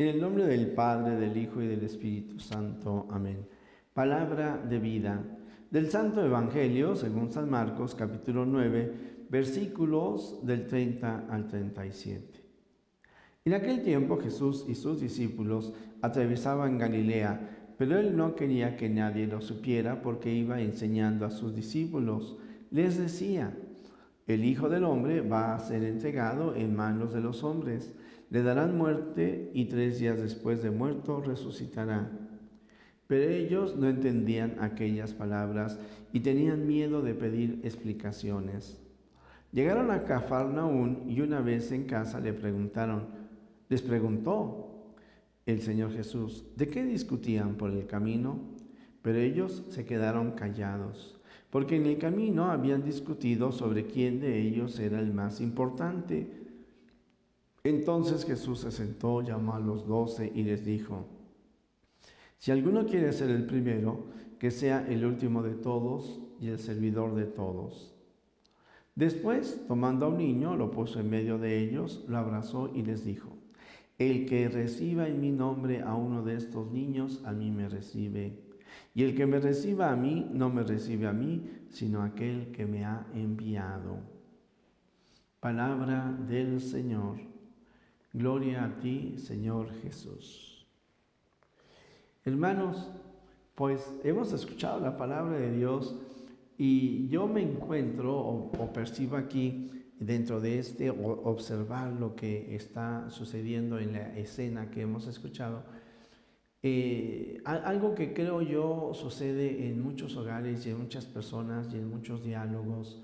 En el nombre del Padre, del Hijo y del Espíritu Santo. Amén. Palabra de vida. Del Santo Evangelio, según San Marcos, capítulo 9, versículos del 30 al 37. En aquel tiempo Jesús y sus discípulos atravesaban Galilea, pero él no quería que nadie lo supiera porque iba enseñando a sus discípulos. Les decía: el Hijo del Hombre va a ser entregado en manos de los hombres. Le darán muerte y 3 días después de muerto resucitará. Pero ellos no entendían aquellas palabras y tenían miedo de pedir explicaciones. Llegaron a Cafarnaún y una vez en casa les preguntó el Señor Jesús, ¿de qué discutían por el camino? Pero ellos se quedaron callados, porque en el camino habían discutido sobre quién de ellos era el más importante. Entonces Jesús se sentó, llamó a los 12 y les dijo: si alguno quiere ser el primero, que sea el último de todos y el servidor de todos. Después, tomando a un niño, lo puso en medio de ellos, lo abrazó y les dijo: el que reciba en mi nombre a uno de estos niños, a mí me recibe. Y el que me reciba a mí, no me recibe a mí, sino a aquel que me ha enviado. Palabra del Señor. Gloria a ti, Señor Jesús. Hermanos, pues hemos escuchado la palabra de Dios y yo me encuentro o percibo aquí dentro de observar lo que está sucediendo en la escena que hemos escuchado. Algo que creo yo sucede en muchos hogares y en muchas personas y en muchos diálogos,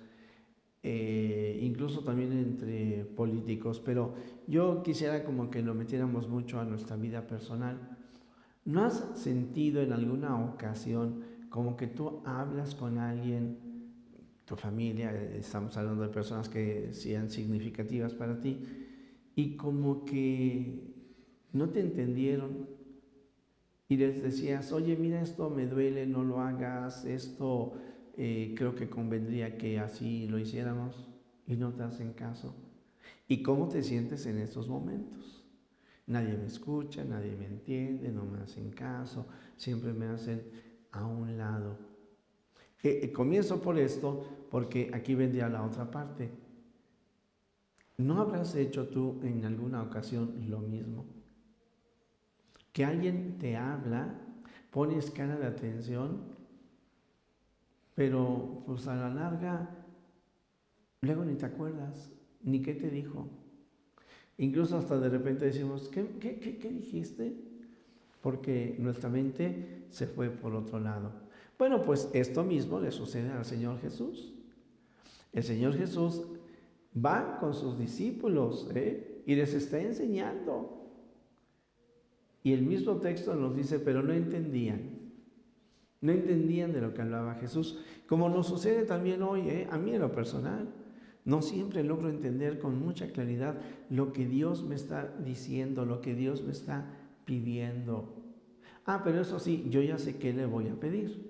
incluso también entre políticos, pero yo quisiera como que lo metiéramos mucho a nuestra vida personal. ¿No has sentido en alguna ocasión como que tú hablas con alguien, tu familia, estamos hablando de personas que sean significativas para ti, y como que no te entendieron y les decías: oye, mira, esto me duele, no lo hagas, esto creo que convendría que así lo hiciéramos, y no te hacen caso? ¿Y cómo te sientes en estos momentos? Nadie me escucha, nadie me entiende, no me hacen caso, siempre me hacen a un lado. Comienzo por esto porque aquí vendría la otra parte. ¿No habrás hecho tú en alguna ocasión lo mismo? Que alguien te habla, pones cara de atención, pero pues a la larga luego ni te acuerdas ni qué te dijo. Incluso hasta de repente decimos: ¿qué dijiste? Porque nuestra mente se fue por otro lado. Bueno, pues esto mismo le sucede al Señor Jesús. El Señor Jesús va con sus discípulos y les está enseñando. Y el mismo texto nos dice: pero no entendían. No entendían de lo que hablaba Jesús. Como nos sucede también hoy, a mí en lo personal. No siempre logro entender con mucha claridad lo que Dios me está diciendo, lo que Dios me está pidiendo. Pero eso sí, yo ya sé qué le voy a pedir.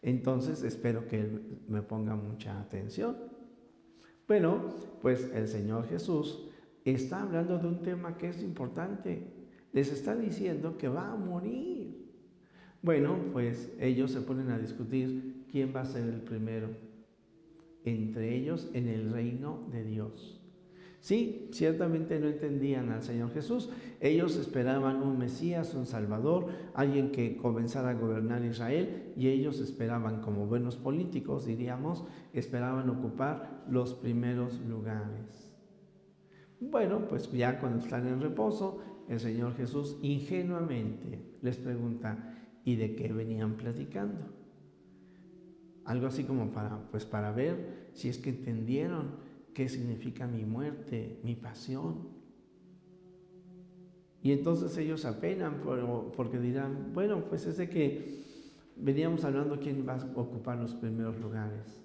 Entonces espero que Él me ponga mucha atención. Bueno, pues el Señor Jesús está hablando de un tema que es importante. Les está diciendo que va a morir. Bueno, pues ellos se ponen a discutir quién va a ser el primero entre ellos en el reino de Dios. Sí, ciertamente no entendían al Señor Jesús. Ellos esperaban un Mesías, un Salvador, alguien que comenzara a gobernar Israel, y ellos esperaban, como buenos políticos diríamos, esperaban ocupar los primeros lugares. Bueno, pues ya cuando están en reposo, el Señor Jesús ingenuamente les pregunta: ¿y de qué venían platicando? Algo así como para ver si es que entendieron qué significa mi muerte, mi pasión. Y entonces ellos apenan porque dirán: bueno, pues es de que veníamos hablando quién va a ocupar los primeros lugares.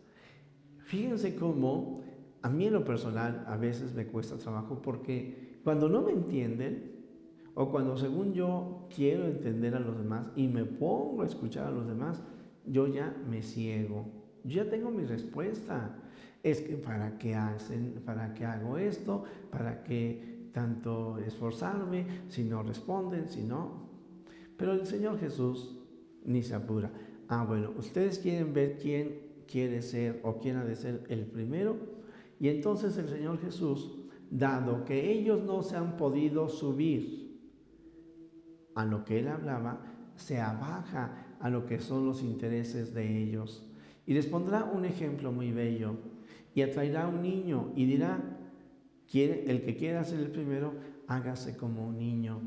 Fíjense cómo a mí en lo personal a veces me cuesta trabajo, porque cuando no me entienden, o cuando según yo quiero entender a los demás y me pongo a escuchar a los demás, yo ya me ciego. Yo ya tengo mi respuesta. Es que ¿para qué hago esto? ¿Para qué tanto esforzarme si no responden, si no. Pero el Señor Jesús ni se apura. Bueno, ustedes quieren ver quién quiere ser o quién ha de ser el primero. Y entonces el Señor Jesús, dado que ellos no se han podido subir a lo que Él hablaba, se abaja a lo que son los intereses de ellos. Y les pondrá un ejemplo muy bello. Y atraerá a un niño y dirá, el que quiera ser el primero, hágase como un niño.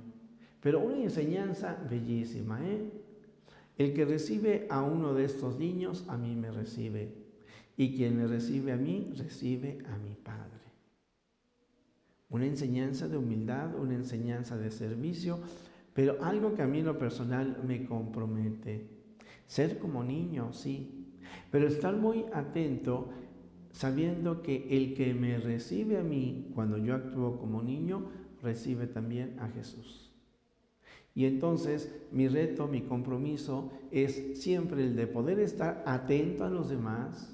Pero una enseñanza bellísima, El que recibe a uno de estos niños, a mí me recibe. Y quien me recibe a mí, recibe a mi Padre. Una enseñanza de humildad, una enseñanza de servicio, pero algo que a mí en lo personal me compromete. Ser como niño, sí, pero estar muy atento sabiendo que el que me recibe a mí cuando yo actúo como niño, recibe también a Jesús. Y entonces mi reto, mi compromiso es siempre el de poder estar atento a los demás,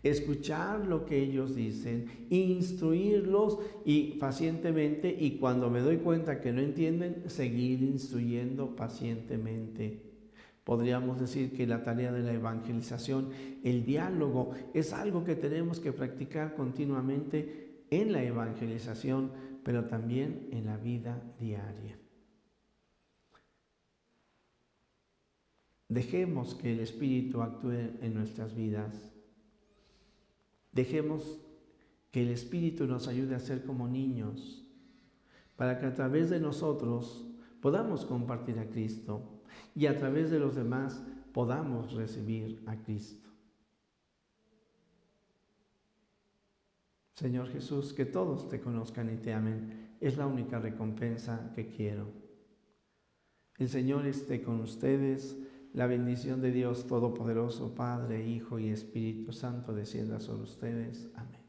escuchar lo que ellos dicen, instruirlos y pacientemente, y cuando me doy cuenta que no entienden, seguir instruyendo pacientemente. Podríamos decir que la tarea de la evangelización, el diálogo, es algo que tenemos que practicar continuamente en la evangelización, pero también en la vida diaria. Dejemos que el Espíritu actúe en nuestras vidas. Dejemos que el Espíritu nos ayude a ser como niños, para que a través de nosotros podamos compartir a Cristo y a través de los demás podamos recibir a Cristo. Señor Jesús, que todos te conozcan y te amen, es la única recompensa que quiero. El Señor esté con ustedes. La bendición de Dios Todopoderoso, Padre, Hijo y Espíritu Santo, descienda sobre ustedes. Amén.